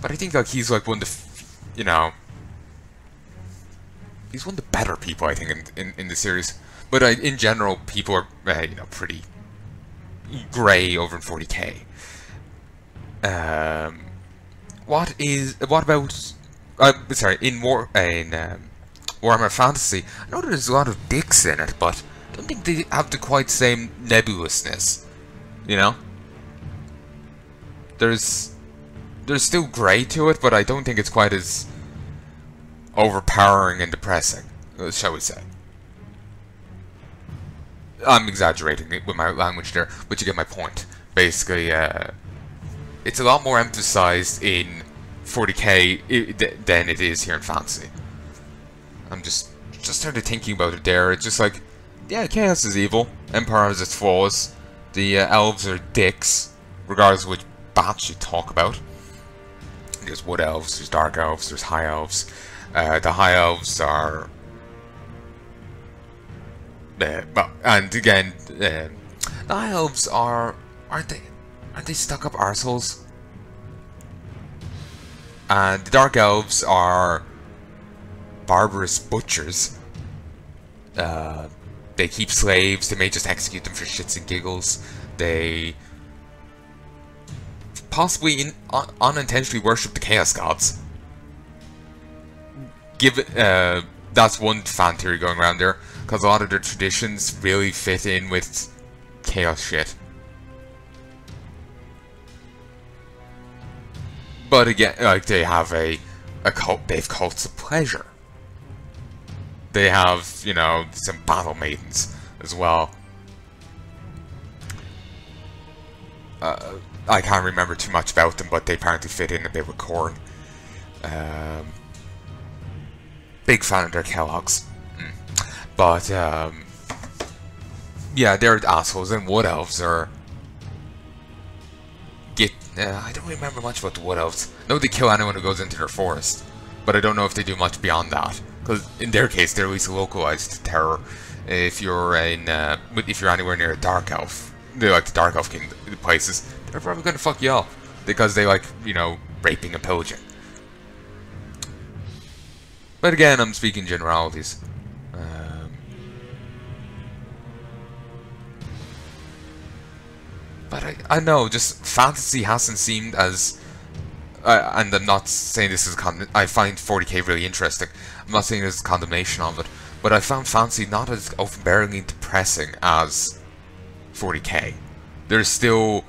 But I think like he's like one of the, you know, he's one of the better people I think in the series. But in general, people are you know, pretty grey over in 40k. What about? Sorry, in Warhammer Fantasy, I know there's a lot of dicks in it, but I don't think they have the quite same nebulousness. You know, there's still grey to it, but I don't think it's quite as overpowering and depressing, shall we say. I'm exaggerating it with my language there, but you get my point. Basically, it's a lot more emphasized in 40k than it is here in Fantasy. I'm just started thinking about it there. It's just like, yeah, Chaos is evil. Empire has its flaws. The elves are dicks, regardless of which batch you talk about. There's wood elves, there's dark elves, there's high elves. The high elves are... and again, the high elves aren't they stuck-up arseholes? And the dark elves are barbarous butchers. They keep slaves, they may just execute them for shits and giggles. They possibly unintentionally worship the chaos gods. That's one fan theory going around there, because a lot of their traditions really fit in with chaos shit. But again, like, they have a cult, they have cults of pleasure. They have, you know, some battle maidens as well. I can't remember too much about them, but they apparently fit in a bit with Khorne. Big fan of their Kellogg's. But, yeah, they're assholes, and Wood Elves are... I don't remember much about the Wood Elves. I know they kill anyone who goes into their forest, but I don't know if they do much beyond that. Because in their case, they're at least localized terror. If you're anywhere near a Dark Elf, they like the Dark Elf King places, they're probably gonna fuck you up because they like, you know, raping and pillaging. But again, I'm speaking generalities. But I know, just fantasy hasn't seemed as... and I'm not saying this is I find 40k really interesting. I'm not saying there's condemnation of it. But I found fantasy not as overbearingly depressing as 40k. There's still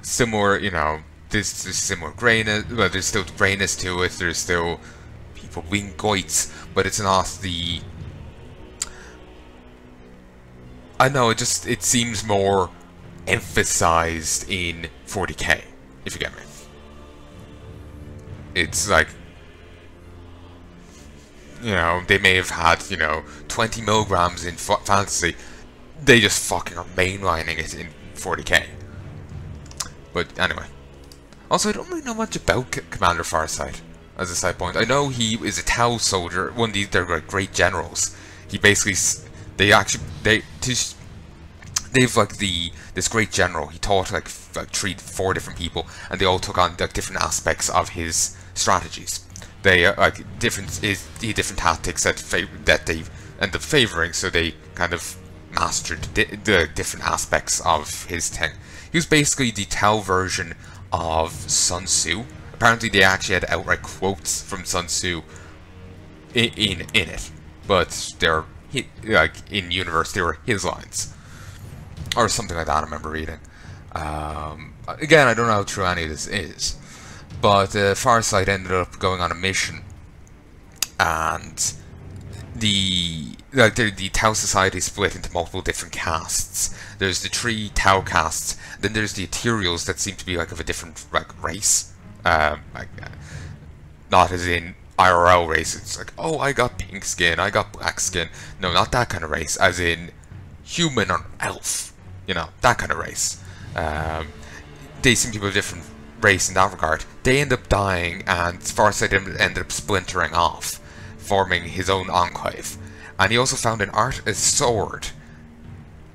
similar, you know, there's similar grayness, well, there's still grayness to it, there's still people being goits, but it's not the... I know, it seems more emphasized in 40k, if you get me. It's like, you know, they may have had, you know, 20 milligrams in fantasy, they just fucking are mainlining it in 40k. But anyway. Also, I don't really know much about Commander Farsight, as a side point. I know he is a Tau soldier, one of these, they're like great generals. He basically, they've like this great general. He taught like 4 different people, and they all took on like different aspects of his strategies. They like different tactics that they end up favoring. So they kind of mastered the different aspects of his thing. He was basically the Tao version of Sun Tzu. Apparently, they actually had outright quotes from Sun Tzu in it, but they're like in universe they were his lines. Or something like that, I remember reading. Again, I don't know how true any of this is. But Farsight ended up going on a mission. And the Tau Society split into multiple different castes. There's the 3 Tau castes. Then there's the Ethereals that seem to be like of a different like race. Not as in IRL race. It's like, oh, I got pink skin, I got black skin. No, not that kind of race. As in human or elf. You know, that kind of race. They seem to be a different race in that regard. They end up dying, and Farsight ended up splintering off, forming his own enclave. And he also found a sword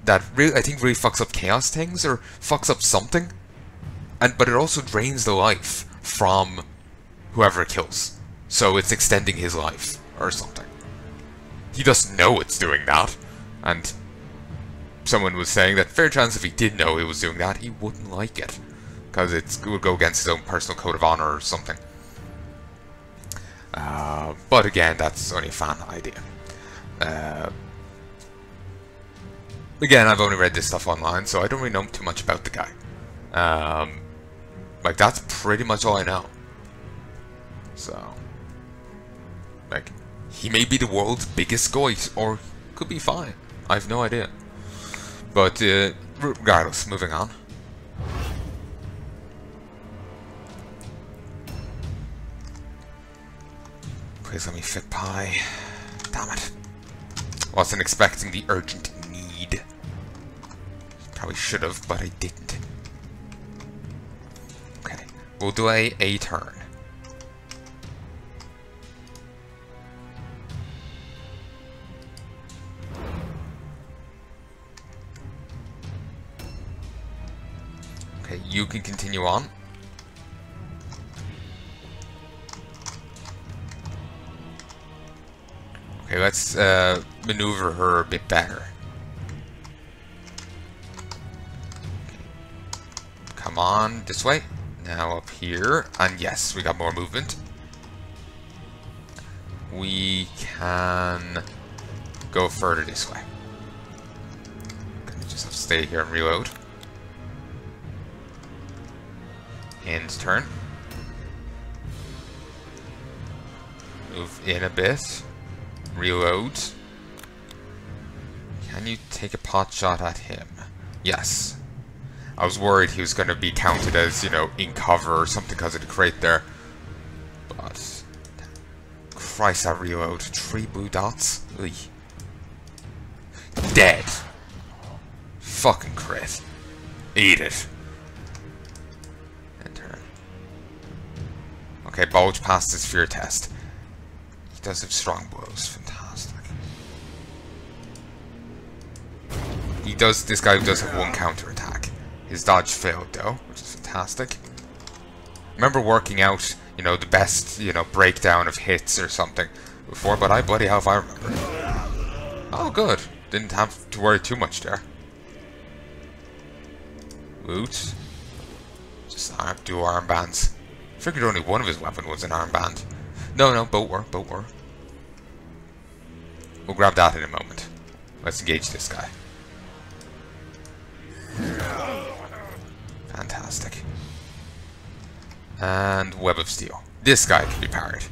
that really, I think, really fucks up chaos things, or fucks up something. But it also drains the life from whoever it kills. So it's extending his life, or something. He doesn't know it's doing that, and someone was saying that fair chance if he did know it was doing that, he wouldn't like it, because it would go against his own personal code of honor or something. But again, that's only a fan idea. Again, I've only read this stuff online, so I don't really know too much about the guy. Like, that's pretty much all I know. So, like, he may be the world's biggest goit, or could be fine. I have no idea. But, regardless, moving on. Please let me fit pie. Damn it. Wasn't expecting the urgent need. Probably should have, but I didn't. Okay, we'll delay a turn. Okay, you can continue on. Okay, let's maneuver her a bit better. Come on, this way. Now up here. And yes, we got more movement. We can go further this way. Gonna just have to stay here and reload. End turn. Move in a bit. Reload. Can you take a pot shot at him? Yes. I was worried he was going to be counted as, you know, in cover or something because of the crate there. But, Christ, that reload. 3 blue dots? Ugh. Dead. Fucking crit. Eat it. Enter. Okay, Bulge passed his fear test. He does have strong blows. Fantastic. He does. This guy does have 1 counter attack. His dodge failed though, which is fantastic. Remember working out, you know, the best, you know, breakdown of hits or something before, but I bloody hell if I remember. Oh, good. Didn't have to worry too much there. Loot. Just dual armbands. Figured only one of his weapon was an armband. No, boat war. We'll grab that in a moment. Let's engage this guy. Fantastic. And Web of Steel. This guy can be parried.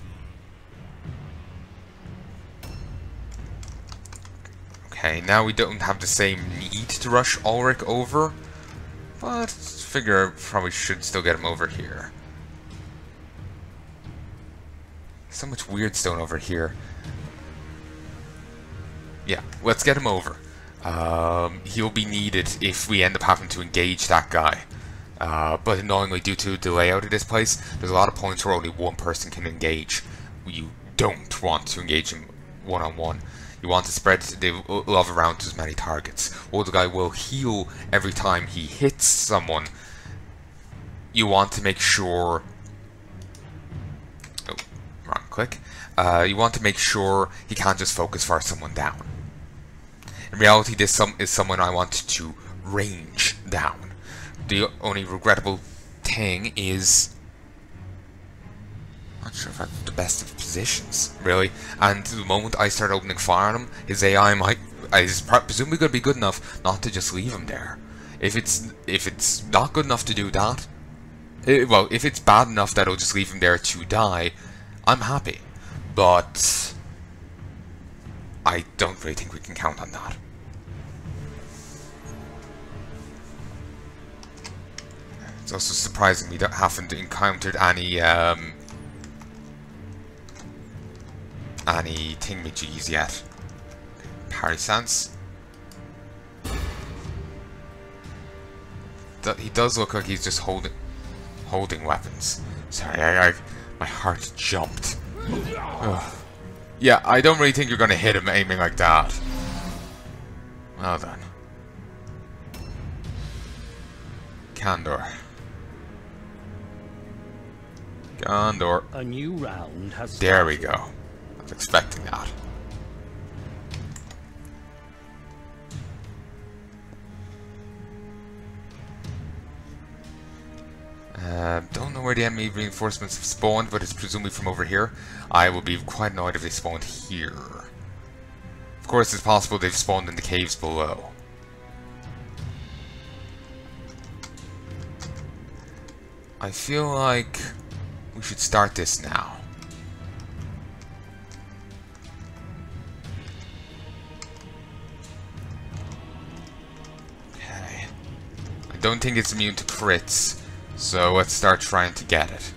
Okay, now we don't have the same need to rush Ulrich over, but figure I probably should still get him over here. So much weird stone over here. Yeah, let's get him over. He'll be needed if we end up having to engage that guy. But annoyingly, due to the layout of this place, there's a lot of points where only one person can engage. You don't want to engage him one-on-one. You want to spread the love around to as many targets. Or the guy will heal every time he hits someone. You want to make sure... Oh, wrong click. You want to make sure he can't just focus fire someone down. In reality, this is someone I want to range down. The only regrettable thing is... I'm not sure if I have the best of positions, really. And the moment I start opening fire on him, his AI is presumably going to be good enough not to just leave him there. If it's not good enough to do that, well, if it's bad enough that it'll just leave him there to die, I'm happy. But I don't really think we can count on that. It's also surprising we haven't encountered any thingamajiggies yet. Parry stance. He does look like he's just holding weapons. Sorry, my heart jumped. Ugh. Yeah, I don't really think you're going to hit him aiming like that. Well done. Candor. Gondor. A new round has started. There we go. I was expecting that. Don't know where the enemy reinforcements have spawned, but it's presumably from over here. I will be quite annoyed if they spawned here. Of course, it's possible they've spawned in the caves below. I feel like we should start this now. Okay. I don't think it's immune to crits, so let's start trying to get it.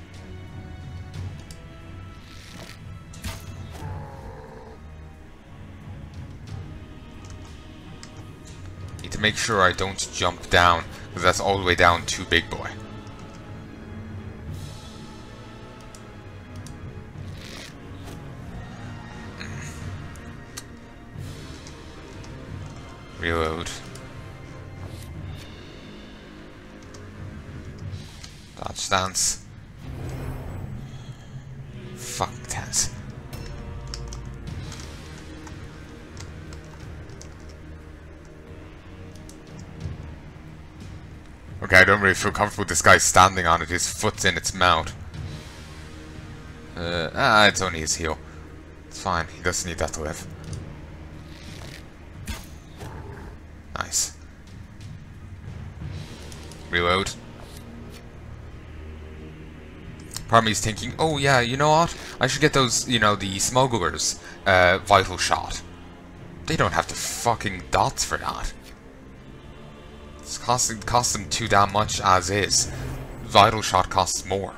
Need to make sure I don't jump down, because that's all the way down to Big Boy. Reload. Dodge stance. Fuck tense. Okay, I don't really feel comfortable with this guy standing on it. His foot's in its mouth. It's only his heel. It's fine. He doesn't need that to live. Nice. Reload. Part of me is thinking, oh yeah, you know what? I should get those, you know, the smugglers' vital shot. They don't have the fucking dots for that. It's costs them too damn much as is. Vital shot costs more.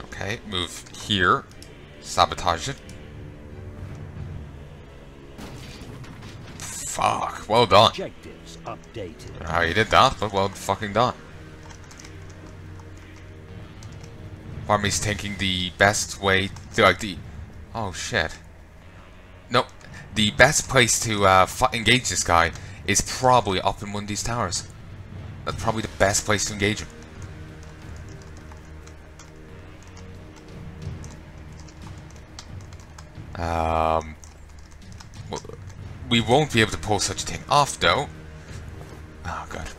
Okay, move here. Sabotage it. Fuck, well done. Objectives updated. How you did that, but well fucking done. Part of me's thinking the best way to, like, oh shit. Nope. The best place to engage this guy is probably up in one of these towers. That's probably the best place to engage him. Well, we won't be able to pull such a thing off, though. Oh god.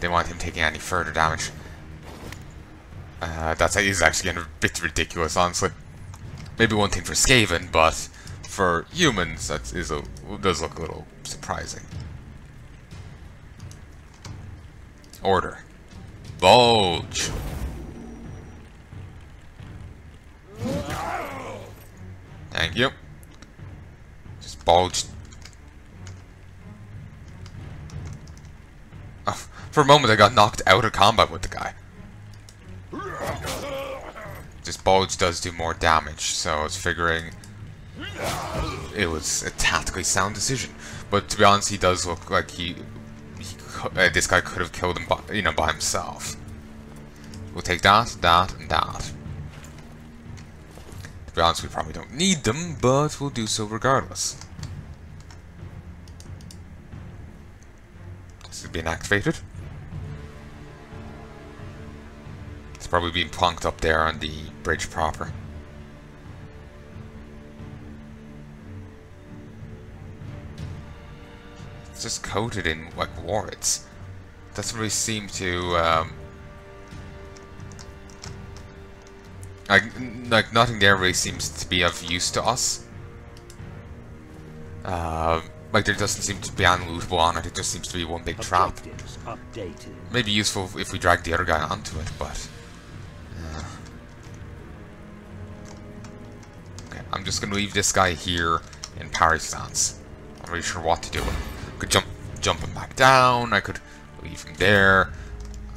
They want him taking any further damage. That is actually getting a bit ridiculous, honestly. Maybe one thing for Skaven, but for humans, that does look a little surprising. Order. Bulge. Thank you. Just bulge. Oh, for a moment I got knocked out of combat with the guy. This bulge does do more damage, so I was figuring it was a tactically sound decision. But to be honest, he does look like this guy could have killed him by himself. We'll take that, that, and that. To be honest, we probably don't need them, but we'll do so regardless. This is being activated. It's probably being plonked up there on the bridge proper. It's just coated in like warts. Doesn't really seem to like nothing there really seems to be of use to us. Like there doesn't seem to be unlootable on it. It just seems to be one big trap. Maybe useful if we drag the other guy onto it, but okay, I'm just gonna leave this guy here in parry stance. I'm not really sure what to do with him. I could jump him back down. I could leave him there.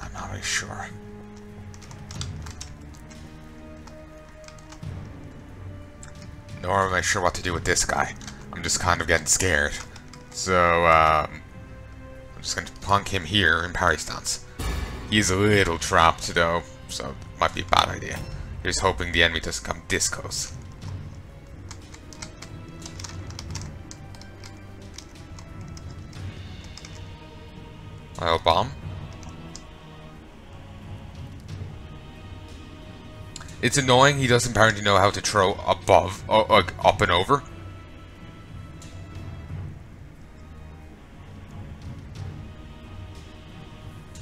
I'm not really sure. Nor am I sure what to do with this guy. I'm just kind of getting scared. So, I'm just going to plonk him here in parry stance. He's a little trapped, though, so it might be a bad idea. Here's hoping the enemy doesn't come this close. Oil bomb. It's annoying he doesn't apparently know how to throw above, up and over.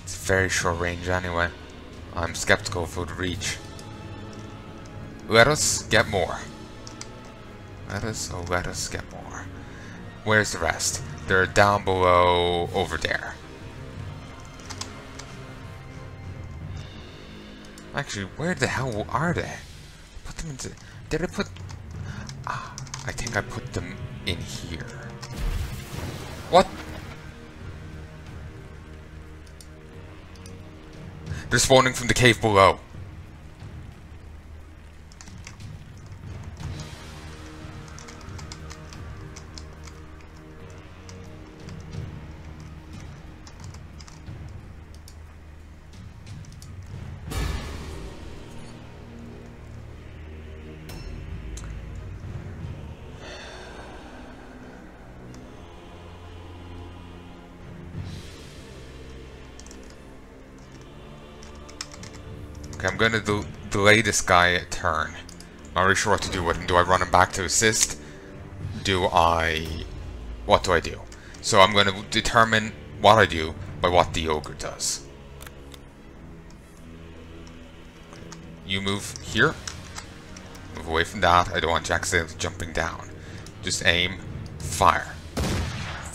It's very short range anyway. I'm skeptical if it would reach. Let us get more. Let us get more. Where's the rest? They're down below, over there. Actually, where the hell are they? Put them into... Did I put... Ah, I think I put them in here. What? They're spawning from the cave below. Okay, I'm going to delay this guy a turn. Not really sure what to do with him. Do I run him back to assist? What do I do? So I'm going to determine what I do by what the ogre does. You move here. Move away from that. I don't want you accidentally jumping down. Just aim. Fire.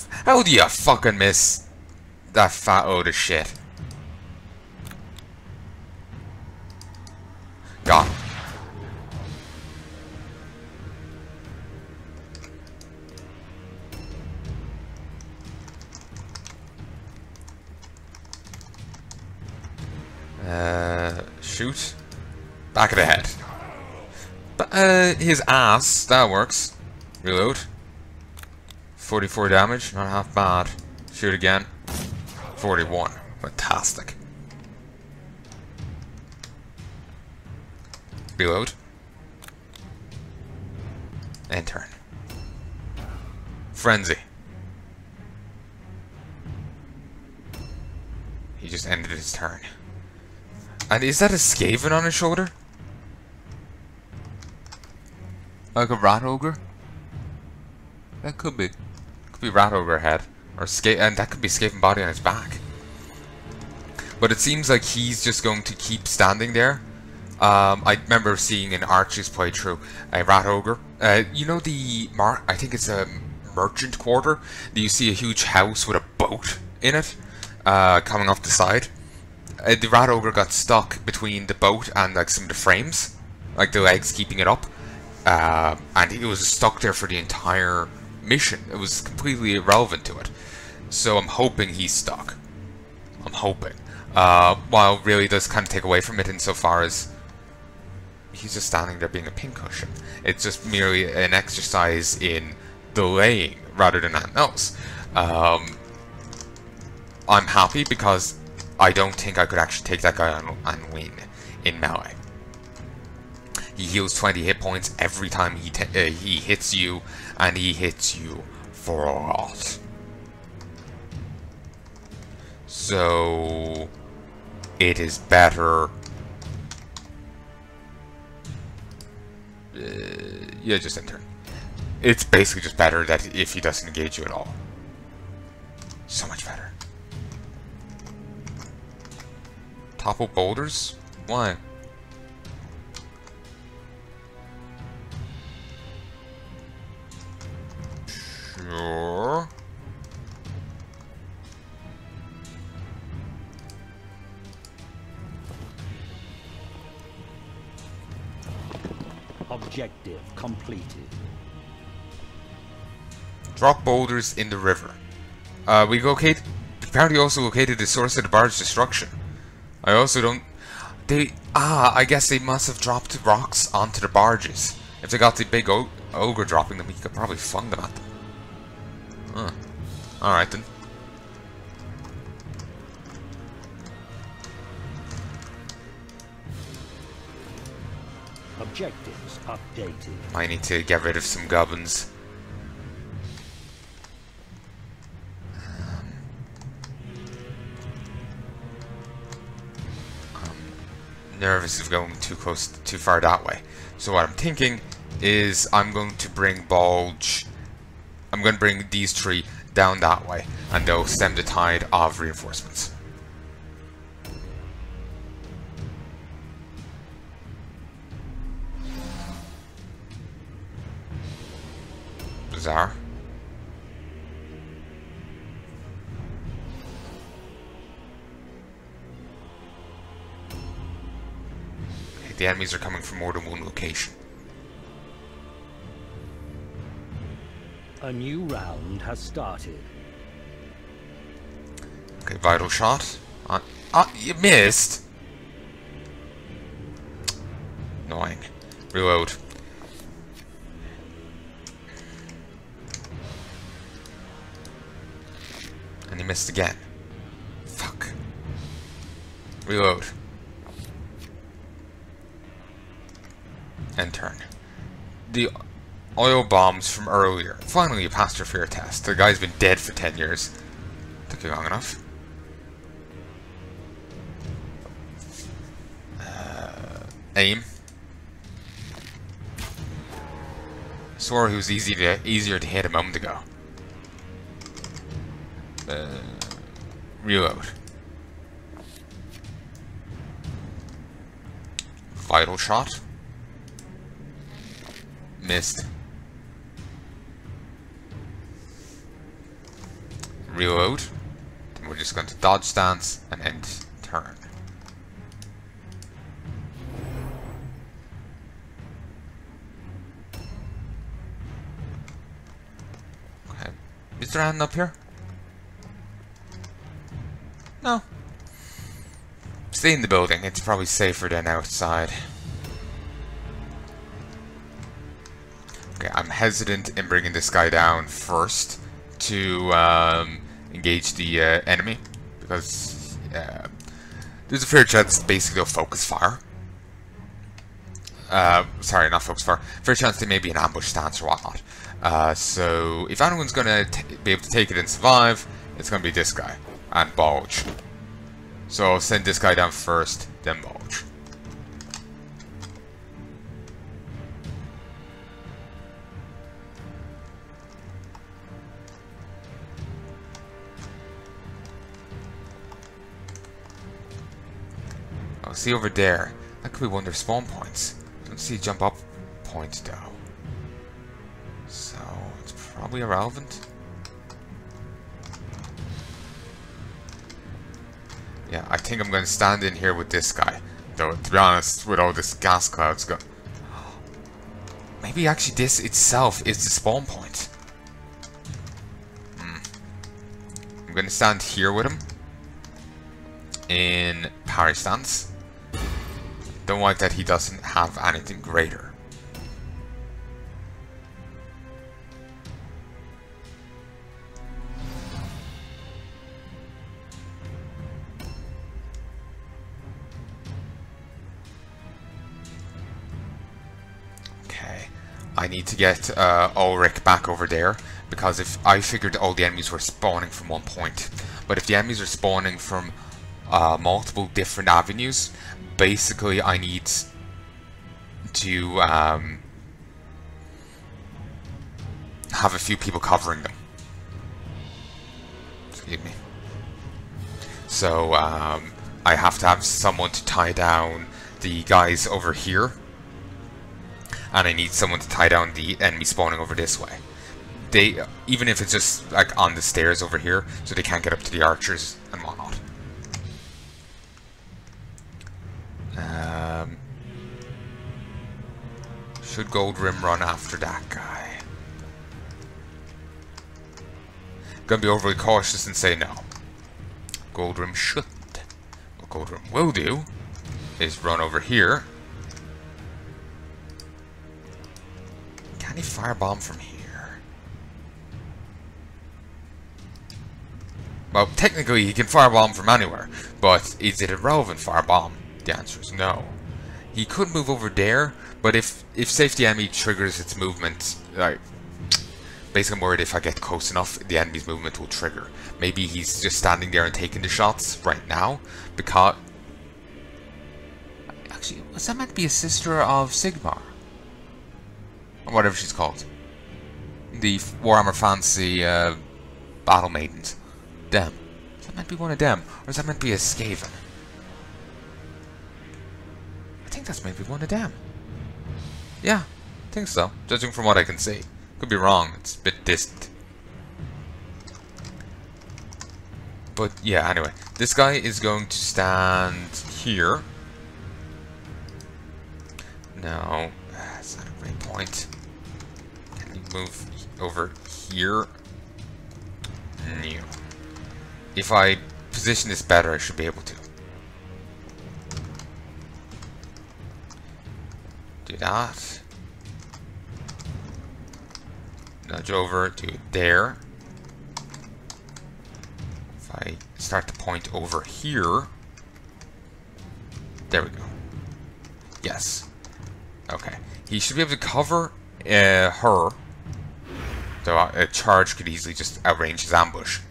How do you fucking miss that fat load of shit? Got him. Shoot. Back of the head. His ass. That works. Reload. 44 damage. Not half bad. Shoot again. 41. Fantastic. Reload. And turn. Frenzy. He just ended his turn. And is that a Skaven on his shoulder? Like a rat ogre? That could be. Could be rat ogre head. Or and that could be Skaven body on his back. But it seems like he's just going to keep standing there. I remember seeing in Archie's playthrough a rat ogre. You know the I think it's a merchant quarter. You see a huge house with a boat in it, coming off the side. The rat ogre got stuck between the boat and like some of the frames, like the legs keeping it up, and he was stuck there for the entire mission. It was completely irrelevant to it. So I'm hoping he's stuck. I'm hoping. While really does kind of take away from it insofar as he's just standing there being a pincushion. It's just merely an exercise in delaying rather than anything else. I'm happy because I don't think I could actually take that guy on and win in melee. He heals 20 hit points every time he hits you, and he hits you for a lot. So it is better. Yeah, just enter. It's basically just better that if he doesn't engage you at all. So much better. Topple boulders? Why? Sure. Objective completed. Drop boulders in the river. We apparently also located the source of the barge destruction. I also don't... I guess they must have dropped rocks onto the barges. If they got the big ogre dropping them, he could probably fling them at them. Huh. Alright then. Objectives updated. I need to get rid of some goblins. nervous of going too close, too far that way. So what I'm thinking is I'm going to bring Bulge. I'm going to bring these three down that way, and they'll stem the tide of reinforcements. Bizarre. The enemies are coming from more than one location. A new round has started. Okay, vital shot. You missed! Annoying. Reload. And he missed again. Fuck. Reload. And turn. The oil bombs from earlier. Finally, you passed your fear test. The guy's been dead for 10 years. Took you long enough. Aim. Swore he was easier to hit a moment ago. Reload. Vital shot. Missed. Reload. Then we're just going to dodge stance and end turn. Okay. Is there anything up here? No. Stay in the building. It's probably safer than outside. Okay, I'm hesitant in bringing this guy down first to engage the enemy, because there's a fair chance basically they'll focus fire. Sorry, not focus fire. Fair chance they may be in ambush stance or whatnot. So if anyone's going to be able to take it and survive, it's going to be this guy and Bulge. So I'll send this guy down first, then Bulge. See over there, that could be one of their spawn points. I don't see a jump up point though, so it's probably irrelevant. Yeah, I think I'm going to stand in here with this guy, though, to be honest, with all this gas clouds going. Maybe actually this itself is the spawn point. I'm going to stand here with him in parry stance. Don't like that he doesn't have anything greater. Okay, I need to get Ulrich back over there, because if I figured all the enemies were spawning from one point, but if the enemies are spawning from multiple different avenues, basically I need to have a few people covering them. Excuse me. So I have to have someone to tie down the guys over here, and I need someone to tie down the enemy spawning over this way. They, even if it's just like on the stairs over here, so they can't get up to the archers and whatnot. Should Gold Rim run after that guy? Gonna be overly cautious and say no. Gold Rim shouldn't. What Gold Rim will do is run over here. Can he firebomb from here? Well, technically he can firebomb from anywhere, but is it a relevant firebomb? The answer is no. He could move over there, but if safety enemy triggers its movement, like, basically I'm worried if I get close enough, the enemy's movement will trigger. Maybe he's just standing there and taking the shots right now, because Actually, was that meant to be a sister of Sigmar? Or whatever she's called. The Warhammer Fantasy Battle Maidens. Them. Is that meant to be one of them? Or is that meant to be a Skaven? I think that's maybe one of them. Yeah, I think so. Judging from what I can see. Could be wrong, it's a bit distant. But yeah, anyway. This guy is going to stand here. No, that's not a great point. Can you move over here? No. If I position this better, I should be able to. Do that. Nudge over to there. If I start to point over here. There we go. Yes. Okay. He should be able to cover her. So a charge could easily just outrange his ambush.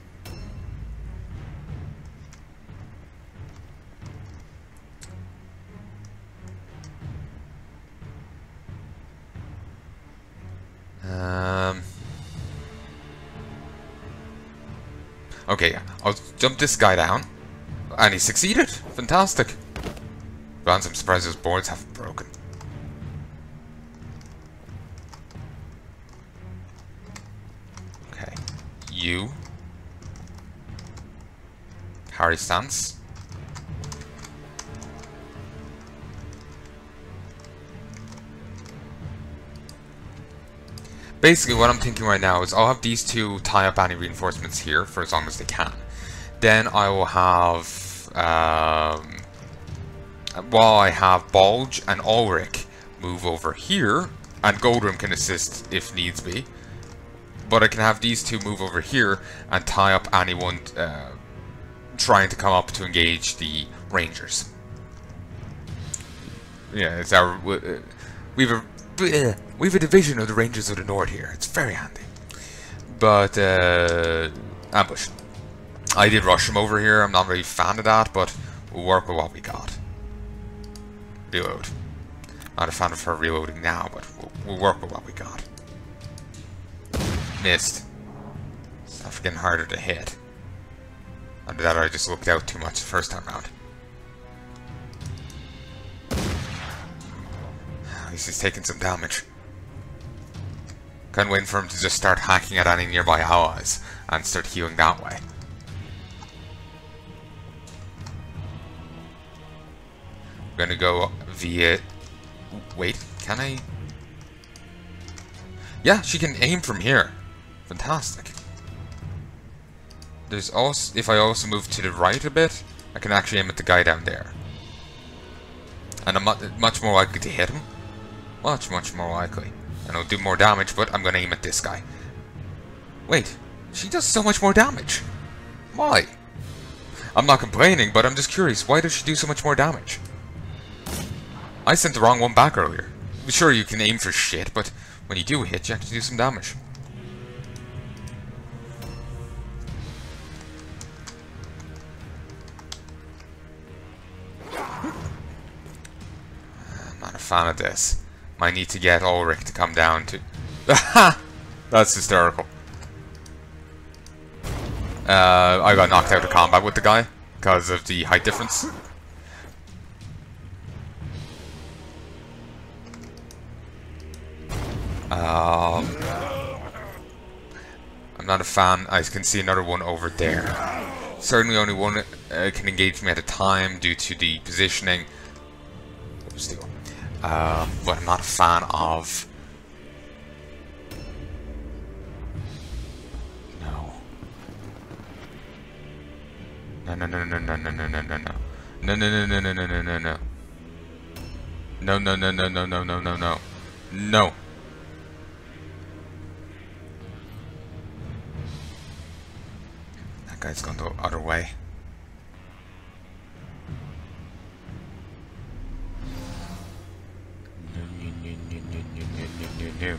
Okay, yeah. I'll jump this guy down. And he succeeded! Fantastic! Vance, I'm surprised those boards haven't broken. Okay. You. Parry stance. Basically, what I'm thinking right now is I'll have these two tie up any reinforcements here for as long as they can. Then I will have, while I have Bulge and Ulrich move over here, and Goldrim can assist if needs be. But I can have these two move over here and tie up anyone trying to come up to engage the Rangers. Yeah, it's our we have a division of the Rangers of the North here. It's very handy. But ambush. I did rush him over here. I'm not really a fan of that, but we'll work with what we got. Reload. Not a fan of her reloading now, but we'll work with what we got. Missed. It's getting harder to hit. Under that, I just looked out too much the first time round. At least he's taking some damage. Kind of waiting for him to just start hacking at any nearby allies and start healing that way. I'm gonna go via... Wait, can I? Yeah, she can aim from here. Fantastic. There's also, if I also move to the right a bit, I can actually aim at the guy down there. And I'm much more likely to hit him. Much more likely. And I'll do more damage, but I'm gonna aim at this guy. Wait, she does so much more damage. Why? I'm not complaining, but I'm just curious. Why does she do so much more damage? I sent the wrong one back earlier. Sure, you can aim for shit, but when you do hit, you have to do some damage. I'm not a fan of this. Might need to get Ulrich to come down to... Ha! That's hysterical. I got knocked out of combat with the guy because of the height difference. I'm not a fan. I can see another one over there. Certainly only one can engage me at a time due to the positioning. But I'm not a fan of... No. No. No. No. That guy's gone the other way. No.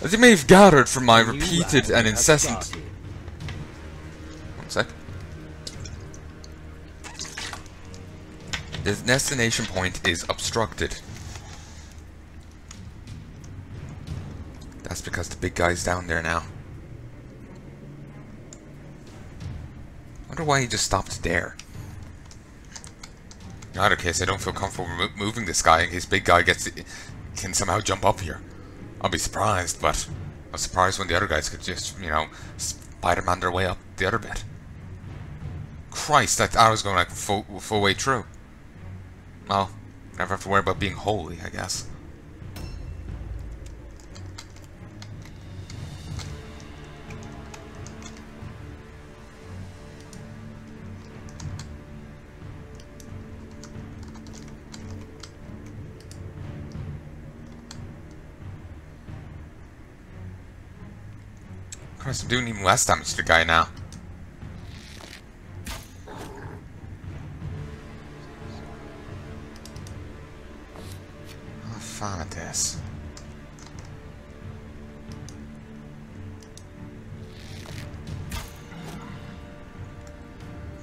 As you may have gathered from my repeated and incessant... One sec. The destination point is obstructed. That's because the big guy's down there now. Wonder why he just stopped there. In either case, I don't feel comfortable moving this guy in case big guy can somehow jump up here. I'll be surprised, but I was surprised when the other guys could just, you know, Spider-Man their way up the other bit. Christ, I thought I was going like full way through. Well, never have to worry about being holy, I guess. Christ, I'm doing even less damage to the guy now. I'm a fan of this.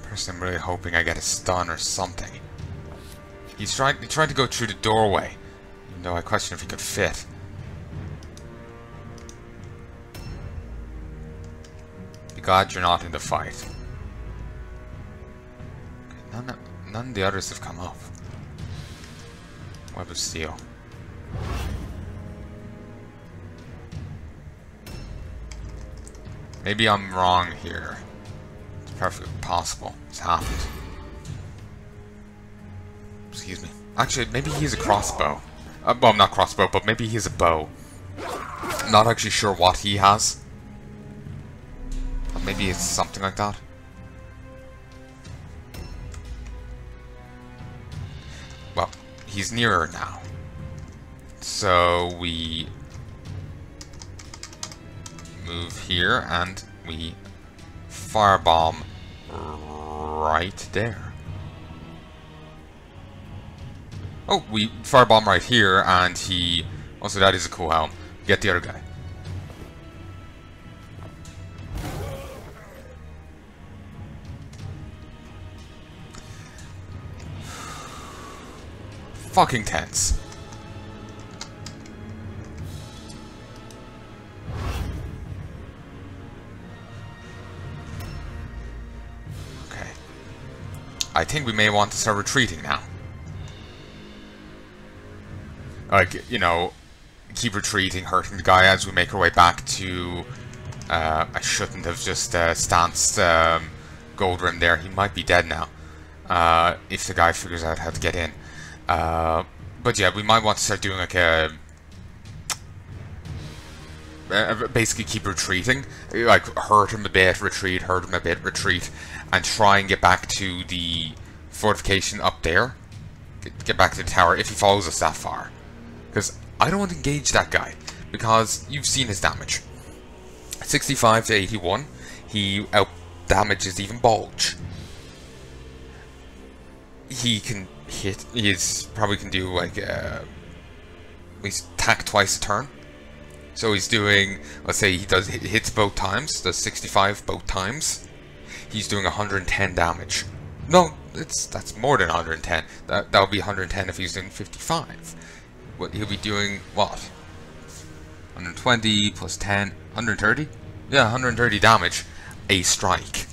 Personally, I'm really hoping I get a stun or something. He tried to go through the doorway, even though I question if he could fit. God, you're not in the fight. Okay, none of the others have come up. Web of Steel. Maybe I'm wrong here. It's perfectly possible. It's happened. Excuse me. Actually, maybe he's a crossbow. Well, not crossbow, but maybe he's a bow. I'm not actually sure what he has. Maybe it's something like that. Well, he's nearer now. So we move here and we firebomb right there. Oh, we firebomb right here and he... Also, that is a cool helm. Get the other guy. Fucking tense. Okay. I think we may want to start retreating now. Like, you know, keep retreating, hurting the guy as we make our way back to... I shouldn't have just stanced Gold Rim there. He might be dead now. If the guy figures out how to get in. But yeah, we might want to start doing like a... basically keep retreating. Like, hurt him a bit, retreat, hurt him a bit, retreat. And try and get back to the fortification up there. Get back to the tower if he follows us that far. Because I don't want to engage that guy. Because you've seen his damage. 65 to 81. He out-damages even Bulge. He can hit, probably can do like he's attack twice a turn. So he's doing, let's say he hits both times, does 65 both times. He's doing 110 damage. No, that's more than 110. That would be 110 if he's doing 55. What he'll be doing, what? 120 plus 10, 130? Yeah, 130 damage a strike.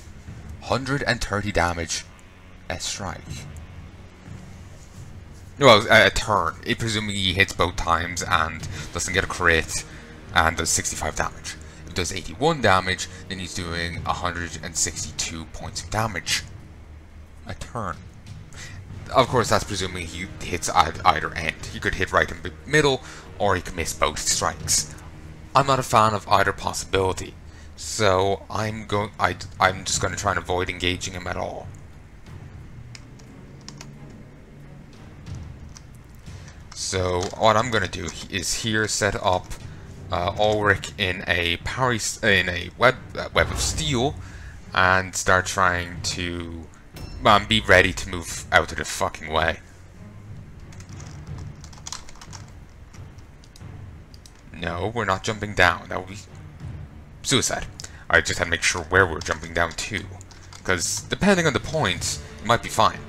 130 damage a strike. Well, a turn. It presumably he hits both times and doesn't get a crit and does 65 damage. If he does 81 damage, then he's doing 162 points of damage a turn. Of course, that's presuming he hits at either end. He could hit right in the middle, or he could miss both strikes. I'm not a fan of either possibility, so I'm just going to try and avoid engaging him at all. So what I'm going to do is here set up Ulrich in a web of steel and start trying to be ready to move out of the fucking way. No, we're not jumping down. That would be suicide. I just had to make sure where we're jumping down to. because depending on the point, it might be fine.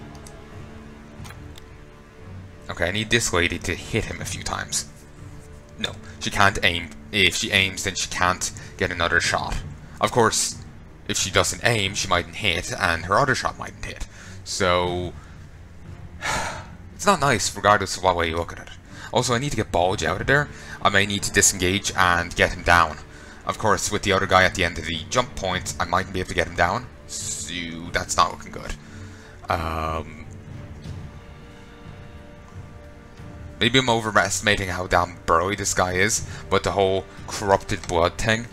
Okay, I need this lady to hit him a few times. No, she can't aim. If she aims, then she can't get another shot. Of course, if she doesn't aim, she mightn't hit, and her other shot mightn't hit. So, it's not nice, regardless of what way you look at it. Also, I need to get Bulge out of there. I may need to disengage and get him down. Of course, with the other guy at the end of the jump point, I mightn't be able to get him down. So, that's not looking good. Maybe I'm overestimating how damn burly this guy is, but the whole corrupted blood thing,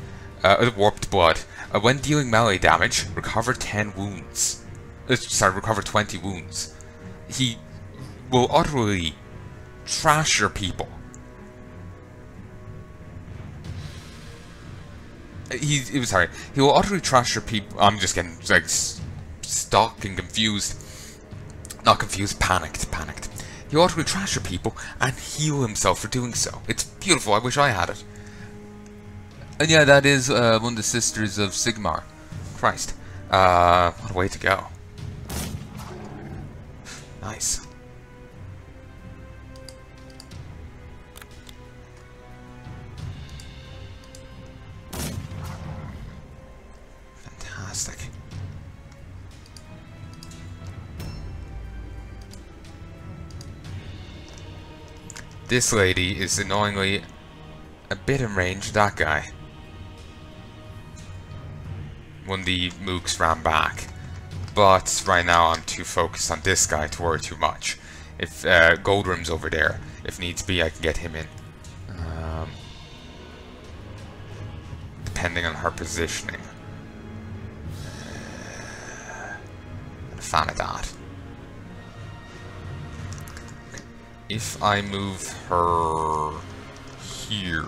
warped blood, when dealing melee damage, recover 10 wounds. Recover 20 wounds. He will utterly trash your people. He will utterly trash your people. I'm just getting like stuck and confused. Not confused, panicked. He will utterly trash your people and heal himself for doing so. It's beautiful. I wish I had it. And yeah, that is one of the sisters of Sigmar. Christ. What a way to go. Nice. Fantastic. This lady is annoyingly a bit in range of that guy. When the mooks ran back. But right now I'm too focused on this guy to worry too much. If Goldrim's over there, if needs be, I can get him in. Depending on her positioning. I'm a fan of that. If I move her here,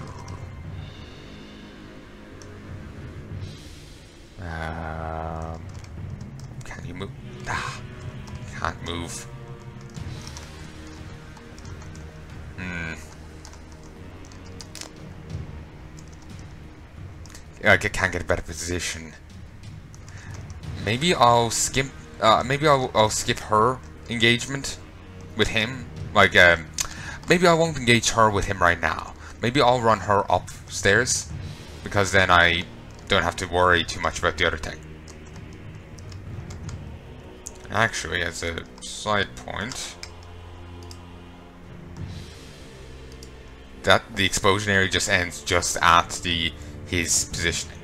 can you move? Can't move. I can't get a better position. Maybe I'll skip. Maybe I'll skip her engagement with him. Like, maybe I won't engage her with him right now. Maybe I'll run her upstairs, because then I don't have to worry too much about the other thing. Actually, as a side point, that the explosion area just ends just at his positioning.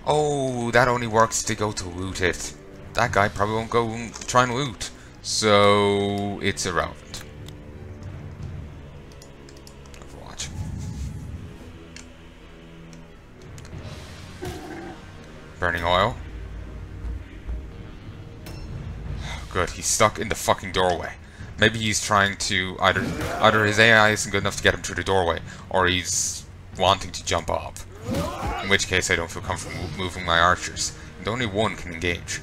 Oh, that only works to go to loot it. That guy probably won't go and try and loot. So, it's irrelevant. Overwatch. Burning oil. Good, he's stuck in the fucking doorway. Maybe he's trying to either his AI isn't good enough to get him through the doorway, or he's wanting to jump up. In which case I don't feel comfortable moving my archers. And only one can engage.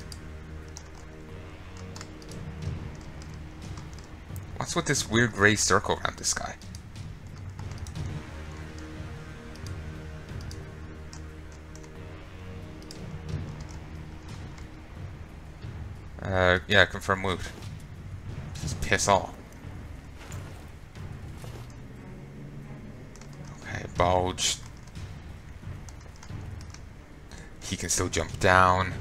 What's with this weird grey circle around this guy? Yeah, confirm loot. Just piss all. Okay, Bulge. He can still jump down.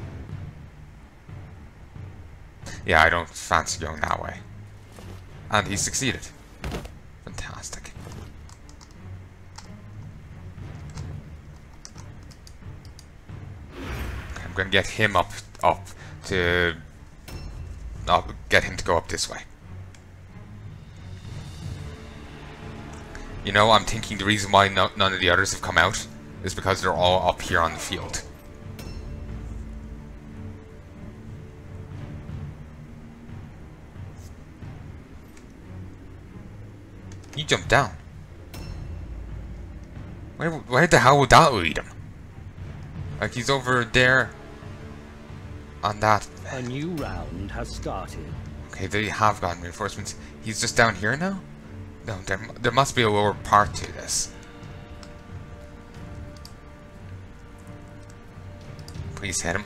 Yeah, I don't fancy going that way. And he succeeded. Fantastic. Okay, I'm gonna get him up to... I'll get him to go up this way. You know, I'm thinking the reason why none of the others have come out is because they're all up here on the field. He jumped down. Where the hell would that lead him? Like, he's over there on that. A new round has started. Okay, they have gotten reinforcements. He's just down here now? No, there must be a lower part to this. Please hit him.